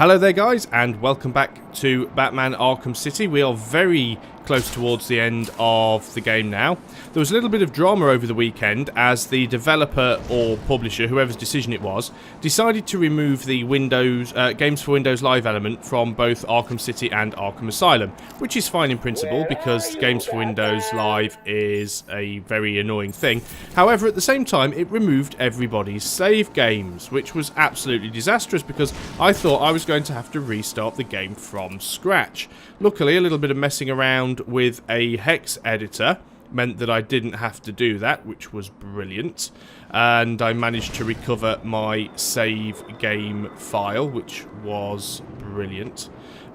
Hello there guys, and welcome back to Batman Arkham City. We are very close towards the end of the game now. There was a little bit of drama over the weekend as the developer or publisher, whoever's decision it was, decided to remove the Windows Games for Windows Live element from both Arkham City and Arkham Asylum, which is fine in principle because Games for Windows Live is a very annoying thing. However, at the same time, it removed everybody's save games, which was absolutely disastrous because I thought I was going to have to restart the game from scratch. Luckily, a little bit of messing around with a hex editor meant that I didn't have to do that, which was brilliant, and I managed to recover my save game file, which was brilliant.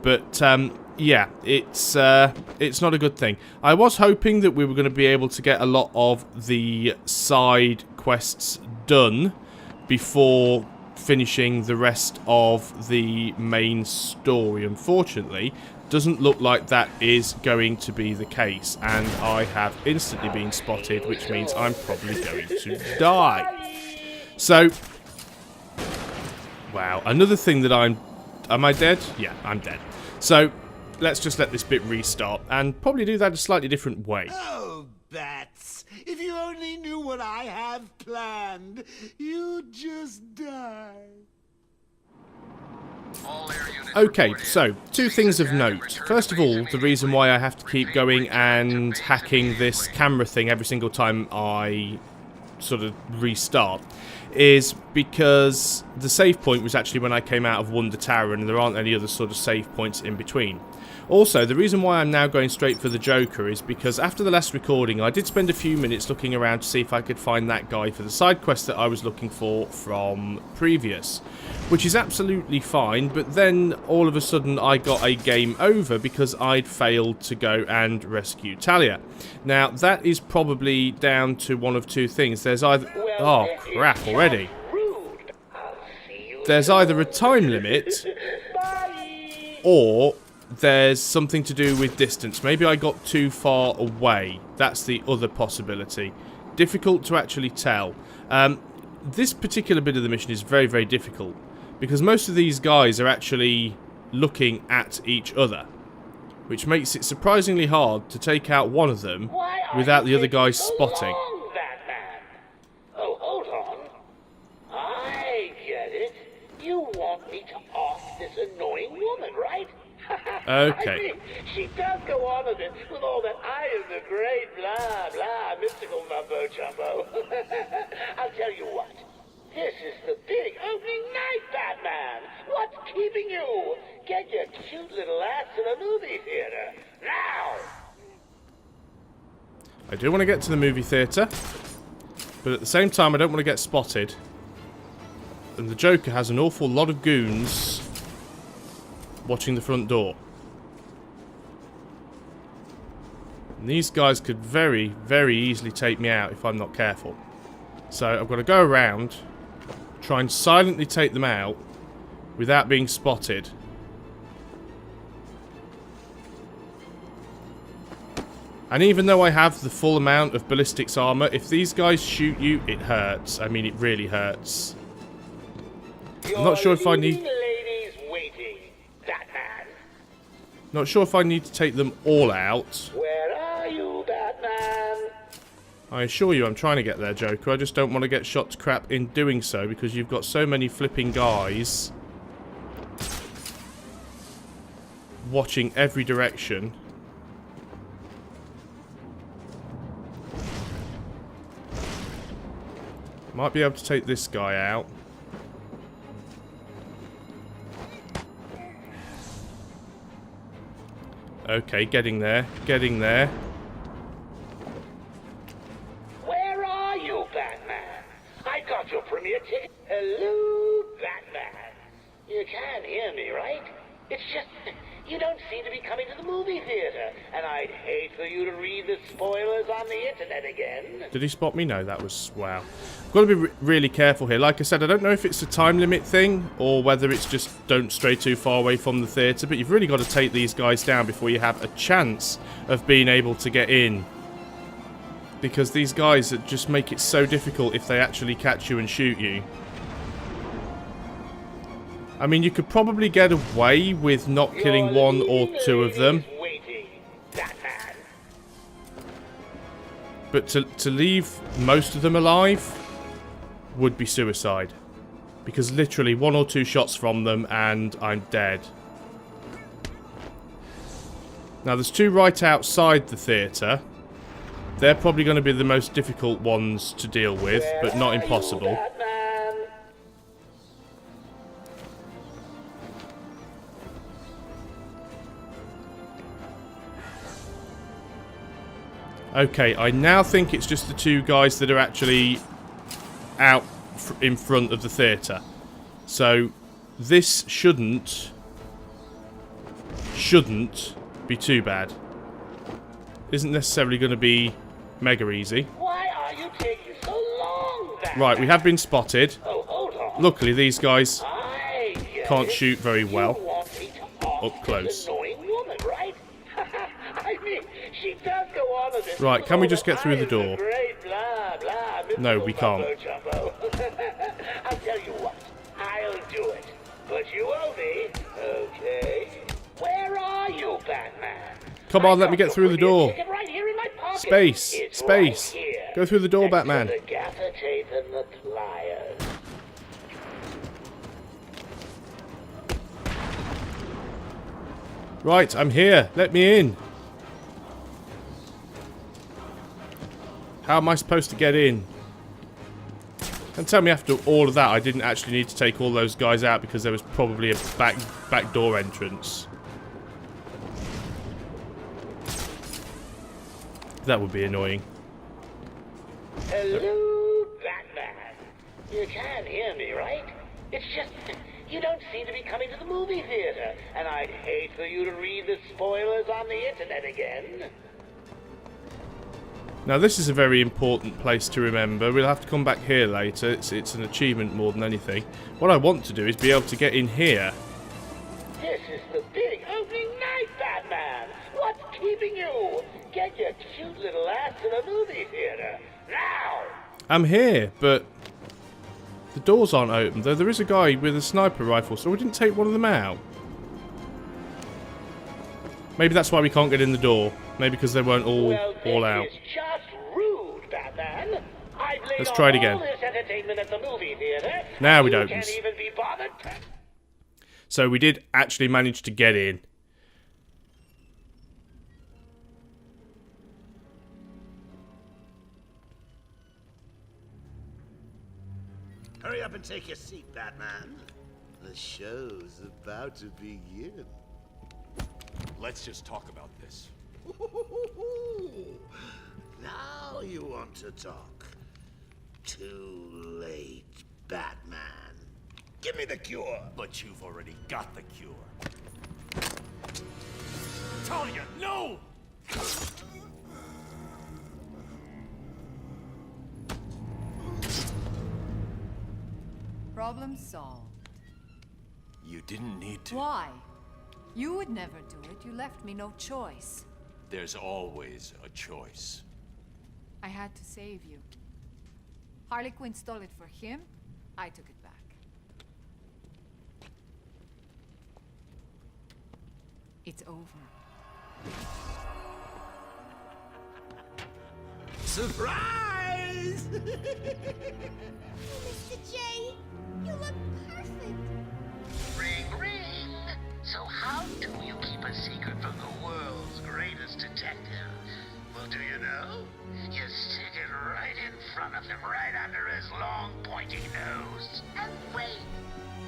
But yeah, it's not a good thing. I was hoping that we were going to be able to get a lot of the side quests done before finishing the rest of the main story. Unfortunately, doesn't look like that is going to be the case, and I have instantly been spotted, which means I'm probably going to die. So, wow, another thing that am I dead? Yeah, I'm dead. So, let's just let this bit restart, and probably do that a slightly different way. Oh, Bats, if you only knew what I have planned, you'd just die. Okay, so, two things of note. First of all, the reason why I have to keep going and hacking this camera thing every single time I sort of restart is because the save point was actually when I came out of Wonder Tower, and there aren't any other sort of save points in between. Also, the reason why I'm now going straight for the Joker is because after the last recording, I did spend a few minutes looking around to see if I could find that guy for the side quest that I was looking for from previous, which is absolutely fine, but then all of a sudden I got a game over because I'd failed to go and rescue Talia. Now, that is probably down to one of two things. There's either... Oh, crap, already. There's either a time limit, or there's something to do with distance. Maybe I got too far away. That's the other possibility. Difficult to actually tell. This particular bit of the mission is very, very difficult because most of these guys are actually looking at each other, which makes it surprisingly hard to take out one of them without the other guy spotting. Oh, hold on. I get it. You want me to off this annoying woman, right? Okay. I mean, she does go on a bit with all that I am the great blah blah mystical mumbo jumbo. I'll tell you what. This is the big opening night, Batman. What's keeping you? Get your cute little ass to the movie theater now. I do want to get to the movie theatre, but at the same time I don't want to get spotted. And the Joker has an awful lot of goons watching the front door. And these guys could very, very easily take me out if I'm not careful. So I've got to go around, try and silently take them out without being spotted. And even though I have the full amount of ballistics armor, if these guys shoot you, it hurts. I mean, it really hurts. I'm not sure if I need... Not sure if I need to take them all out. Where are you, Batman? I assure you I'm trying to get there, Joker. I just don't want to get shot to crap in doing so because you've got so many flipping guys watching every direction. Might be able to take this guy out. Okay, getting there. Getting there. Where are you, Batman? I got your premiere ticket. Hello, Batman. You can hear me, right? It's just, you don't seem to be coming to the movie theater, and I'd hate for you to read the spoilers on the internet again. Did he spot me? No, that was... wow. I've got to be really careful here. Like I said, I don't know if it's a time limit thing or whether it's just don't stray too far away from the theatre, but you've really got to take these guys down before you have a chance of being able to get in. Because these guys just make it so difficult if they actually catch you and shoot you. I mean, you could probably get away with not killing one or two of them. But to leave most of them alive would be suicide. Because literally 1 or 2 shots from them and I'm dead. Now there's 2 right outside the theatre. They're probably going to be the most difficult ones to deal with, but not impossible. Okay, I now think it's just the 2 guys that are actually out in front of the theatre. So this shouldn't be too bad. Isn't necessarily going to be mega easy. Why are you taking so long, Batman? Right, we have been spotted. Oh, hold on. Luckily, these guys can't shoot very well You want me to off up close. this annoying woman, right? I mean, she does go on a bit. Right, can we just get through the door? Great, blah, blah, No, we can't. I'll tell you what. I'll do it. But you owe me. Okay. Where are you, Batman? Come on, let me get through the door. Right here in my pocket. Space, It's space. right here. Go through the door, Next to Batman. the gaffer tape and the pliers. Right, I'm here. Let me in. How am I supposed to get in? And tell me after all of that I didn't actually need to take all those guys out because there was probably a back door entrance. That would be annoying. Hello, Batman. You can hear me, right? It's just you don't seem to be coming to the movie theater, and I'd hate for you to read the spoilers on the internet again. Now this is a very important place to remember. We'll have to come back here later. It's an achievement more than anything. What I want to do is be able to get in here. This is the big opening night, Batman. What's keeping you? Get your cute little ass to the movie theater now. I'm here, but the doors aren't open. Though there is a guy with a sniper rifle, so we didn't take one of them out. Maybe that's why we can't get in the door. Maybe because they weren't all out. It's just rude, Batman. I've laid Let's try it again. all this entertainment at the movie theater. Now it You opens. can't even be bothered. So we did actually manage to get in. Hurry up and take your seat, Batman. The show's about to begin. Let's just talk about this. Now you want to talk. Too late, Batman. Give me the cure. But you've already got the cure. Talia, no! Problem solved. You didn't need to. Why? You would never do it. You left me no choice. There's always a choice. I had to save you. Harley Quinn stole it for him. I took it back. It's over. Surprise! Mr. J, you look perfect. Ring, ring. So how do you keep a secret from the world's greatest detective? Well, do you know? You stick it right in front of him, right under his long, pointy nose, and wait.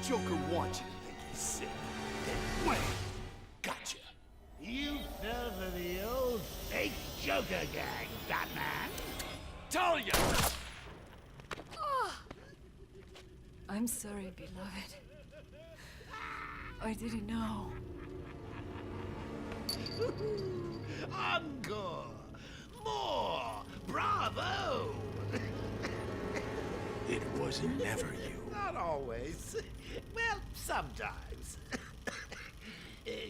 Joker wants you to think he's sick. Then wham! Gotcha. You fell for the old fake Joker gang, Batman. Talia! I'm sorry, beloved. I didn't know. Encore! More! Bravo! It was never you. Not always. Well, sometimes.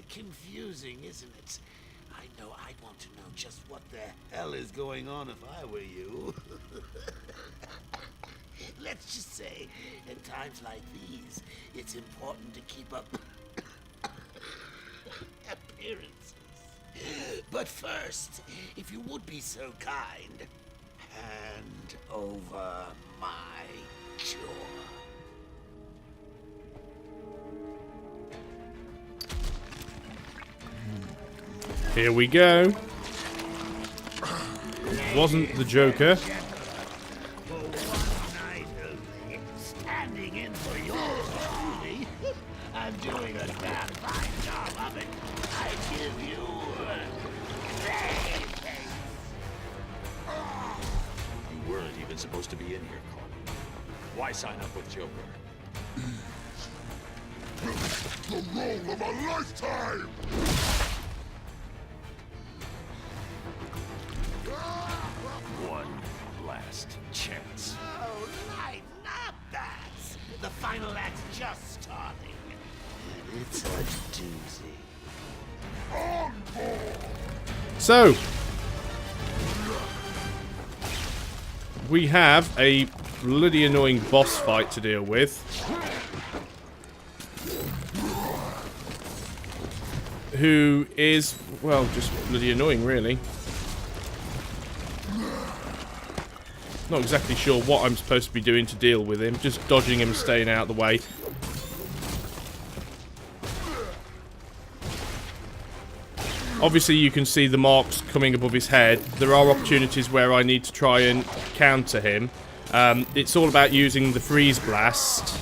Confusing, isn't it? I know I'd want to know just what the hell is going on if I were you. let's just say, in times like these, it's important to keep up appearances. But first, if you would be so kind, hand over my cure. Here we go. Wasn't the Joker. For one night only, standing in for yours truly. I'm doing a damn fine job of it. I give you anything. You weren't even supposed to be in here, Carl. Why sign up with Joker? The role of a lifetime! One last chance. Oh, lighten up, Bats. The final act's just starting. It's a doozy. So, we have a bloody annoying boss fight to deal with. Who is, well, just bloody annoying, really. Not exactly sure what I'm supposed to be doing to deal with him. Just dodging him, staying out of the way. Obviously, you can see the marks coming above his head. There are opportunities where I need to try and counter him. It's all about using the freeze blast.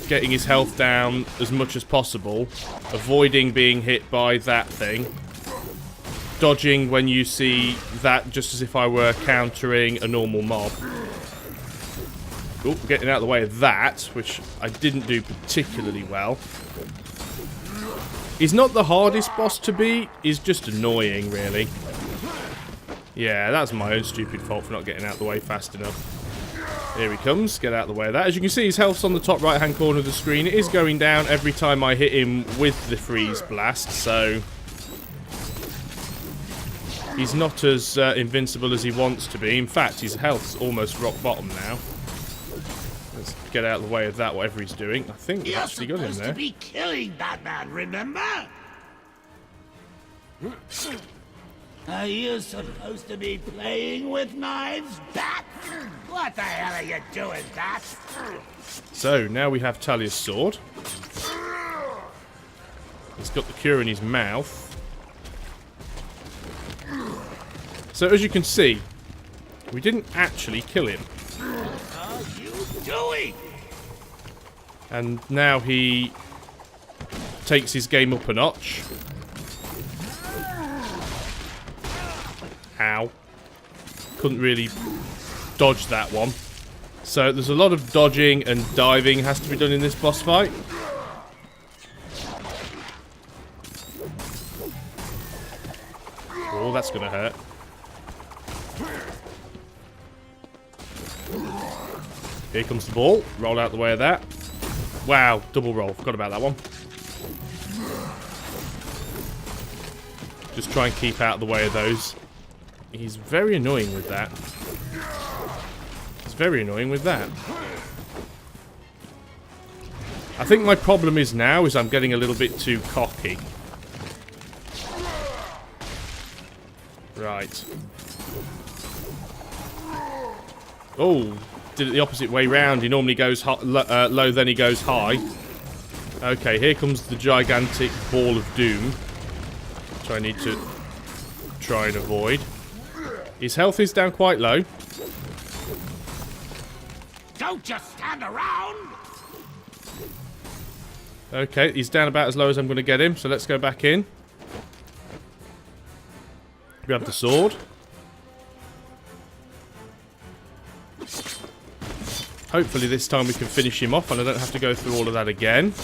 Getting his health down as much as possible. Avoiding being hit by that thing. Dodging when you see that, just as if I were countering a normal mob. Oh, getting out of the way of that, which I didn't do particularly well. He's not the hardest boss to beat, he's just annoying, really. Yeah, that's my own stupid fault for not getting out of the way fast enough. Here he comes, get out of the way of that. As you can see, his health's on the top right-hand corner of the screen. It is going down every time I hit him with the freeze blast, so... he's not as invincible as he wants to be. In fact, his health's almost rock bottom now. Let's get out of the way of that, whatever he's doing. I think we've actually got him there. You're supposed to be killing Batman, remember? Are you supposed to be playing with knives, Bat? What the hell are you doing, Bat? So, now we have Talia's sword. He's got the cure in his mouth. So, as you can see, we didn't actually kill him. What are you doing? And now he takes his game up a notch. Ow. Couldn't really dodge that one. So there's a lot of dodging and diving has to be done in this boss fight. Oh, that's gonna hurt. Here comes the ball. Roll out the way of that. Wow, double roll. Forgot about that one. Just try and keep out of the way of those. He's very annoying with that. He's very annoying with that. I think my problem is now is I'm getting a little bit too cocky. Right. Oh, did it the opposite way round. He normally goes low, then he goes high. Okay, here comes the gigantic ball of doom, which I need to try and avoid. His health is down quite low. Don't just stand around! Okay, he's down about as low as I'm going to get him, so let's go back in. Grab the sword. Hopefully this time we can finish him off and I don't have to go through all of that again.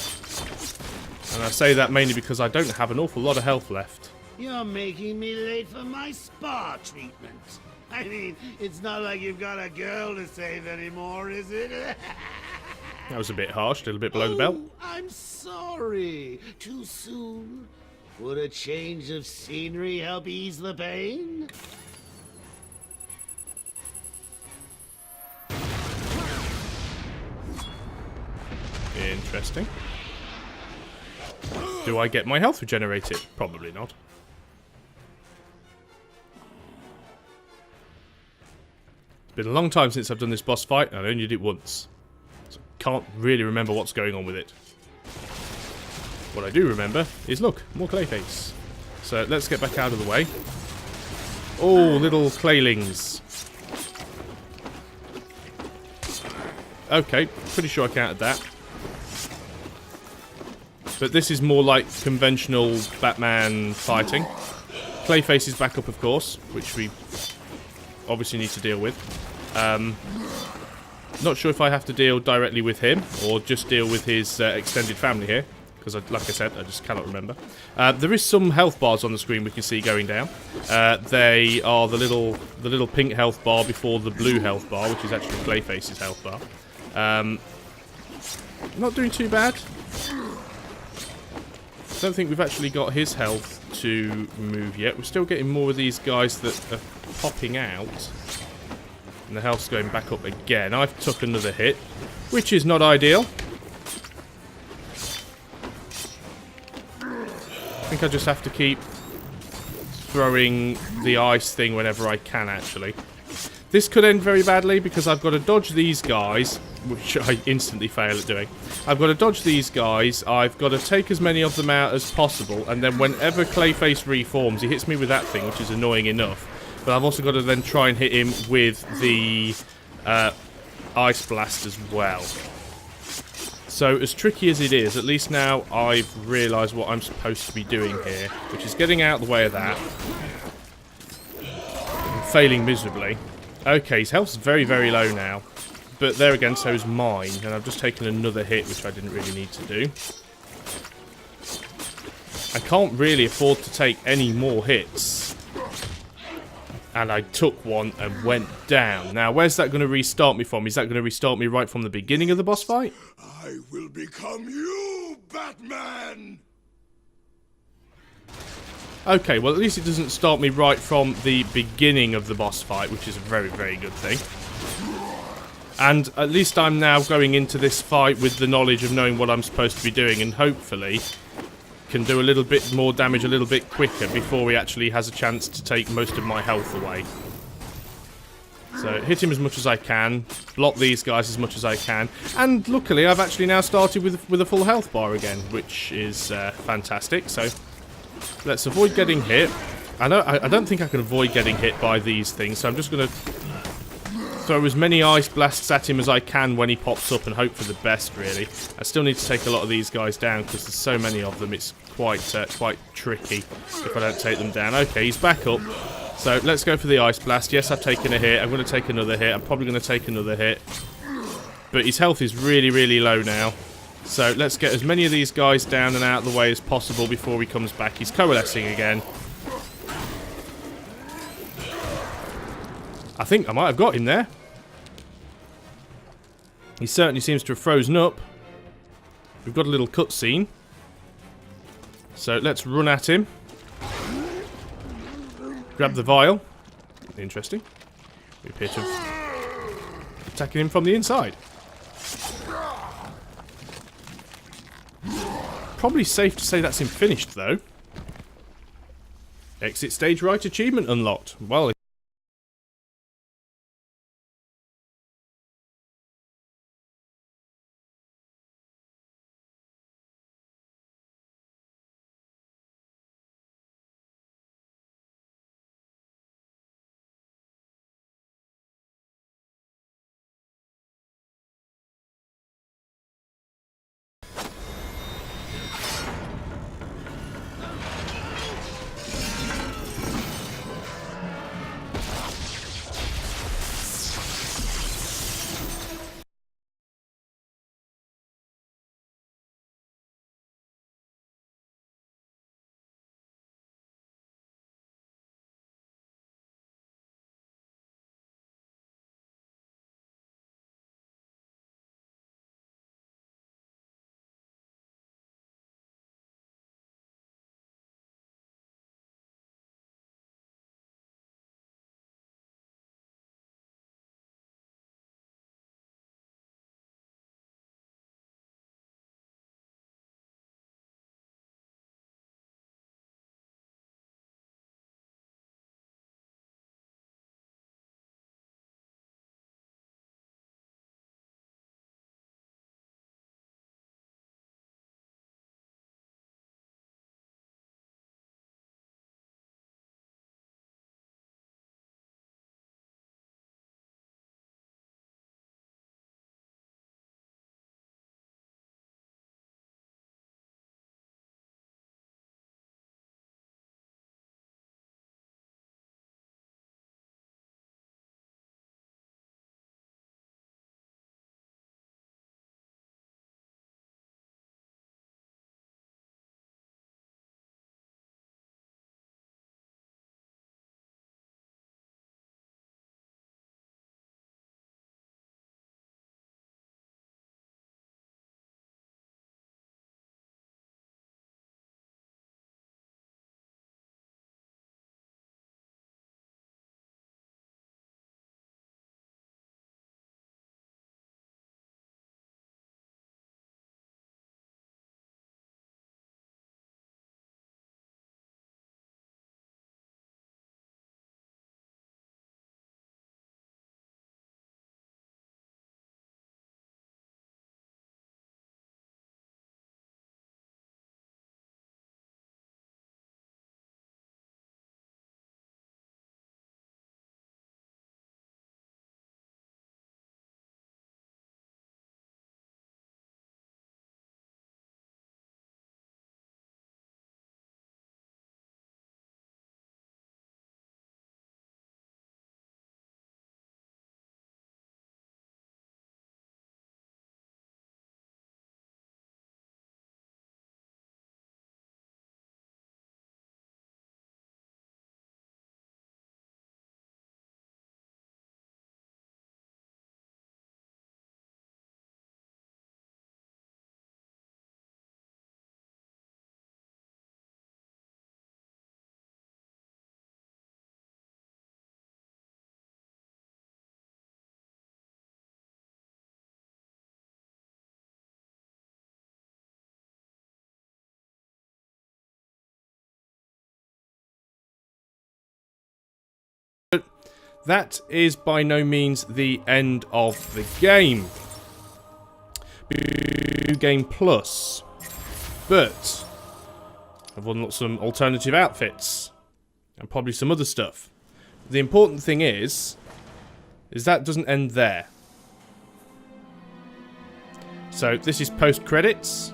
And I say that mainly because I don't have an awful lot of health left. You're making me late for my spa treatment. I mean, it's not like you've got a girl to save anymore, is it? That was a bit harsh, a little bit below the belt. I'm sorry. Too soon? Would a change of scenery help ease the pain? Interesting. Do I get my health regenerated? Probably not. It's been a long time since I've done this boss fight, and I only did it once. So I can't really remember what's going on with it. What I do remember is, look, more Clayface. So let's get back out of the way. Oh, little claylings. Okay, pretty sure I counted that. But this is more like conventional Batman fighting. Clayface is back up, of course, which we obviously need to deal with. Not sure if I have to deal directly with him or just deal with his extended family here. Because, like I said, I just cannot remember. There is some health bars on the screen we can see going down. They are the little pink health bar before the blue health bar, which is actually Clayface's health bar. Not doing too bad. Don't think we've actually got his health to move yet. We're still getting more of these guys that are popping out. And the health's going back up again. I've took another hit, which is not ideal. I think I just have to keep throwing the ice thing whenever I can, actually. This could end very badly because I've got to dodge these guys, which I instantly fail at doing. I've got to dodge these guys, I've got to take as many of them out as possible, and then whenever Clayface reforms, he hits me with that thing, which is annoying enough. But I've also got to then try and hit him with the Ice Blast as well. So, as tricky as it is, at least now I've realised what I'm supposed to be doing here, which is getting out of the way of that. I'm failing miserably. Okay, his health's very, very low now. But there again, so is mine, and I've just taken another hit, which I didn't really need to do. I can't really afford to take any more hits. And I took one and went down. Now, where's that going to restart me from? Is that going to restart me right from the beginning of the boss fight? I will become you, Batman! Okay, well, at least it doesn't start me right from the beginning of the boss fight, which is a very, very good thing. And at least I'm now going into this fight with the knowledge of knowing what I'm supposed to be doing, and hopefully can do a little bit more damage a little bit quicker before he actually has a chance to take most of my health away. So hit him as much as I can, block these guys as much as I can, and luckily I've actually now started with a full health bar again, which is fantastic. So let's avoid getting hit. I don't think I can avoid getting hit by these things, so I'm just going to throw as many ice blasts at him as I can when he pops up and hope for the best, really. I still need to take a lot of these guys down because there's so many of them. It's quite tricky if I don't take them down. Okay, he's back up. So let's go for the ice blast. Yes, I've taken a hit. I'm going to take another hit. I'm probably going to take another hit. But his health is really, really low now. So let's get as many of these guys down and out of the way as possible before he comes back. He's coalescing again. I think I might have got him there. He certainly seems to have frozen up. We've got a little cutscene. So let's run at him. Grab the vial. Interesting. We appear to have attacking him from the inside. Probably safe to say that's him finished, though. Exit stage right achievement unlocked. Well, that is by no means the end of the game. Game Plus. But I've unlocked some alternative outfits. And probably some other stuff. The important thing is that doesn't end there. So this is post-credits.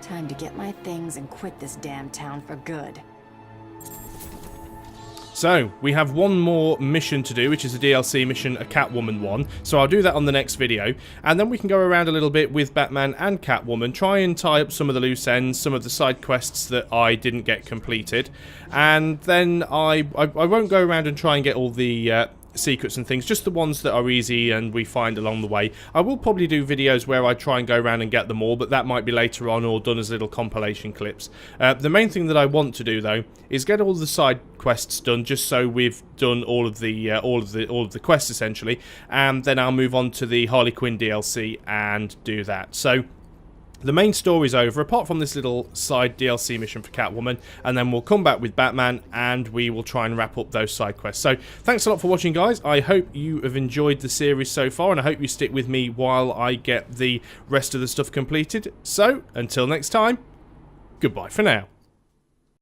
Time to get my things and quit this damn town for good. So, we have one more mission to do, which is a DLC mission, a Catwoman one. So I'll do that on the next video. And then we can go around a little bit with Batman and Catwoman, try and tie up some of the loose ends, some of the side quests that I didn't get completed. And then I won't go around and try and get all the secrets and things, just the ones that are easy and we find along the way. I will probably do videos where I try and go around and get them all, but that might be later on or done as little compilation clips. The main thing that I want to do though is get all the side quests done, just so we've done all of the quests essentially, and then I'll move on to the Harley Quinn DLC and do that. So the main story's over, apart from this little side DLC mission for Catwoman, and then we'll come back with Batman, and we will try and wrap up those side quests. So, thanks a lot for watching, guys. I hope you have enjoyed the series so far, and I hope you stick with me while I get the rest of the stuff completed. So, until next time, goodbye for now.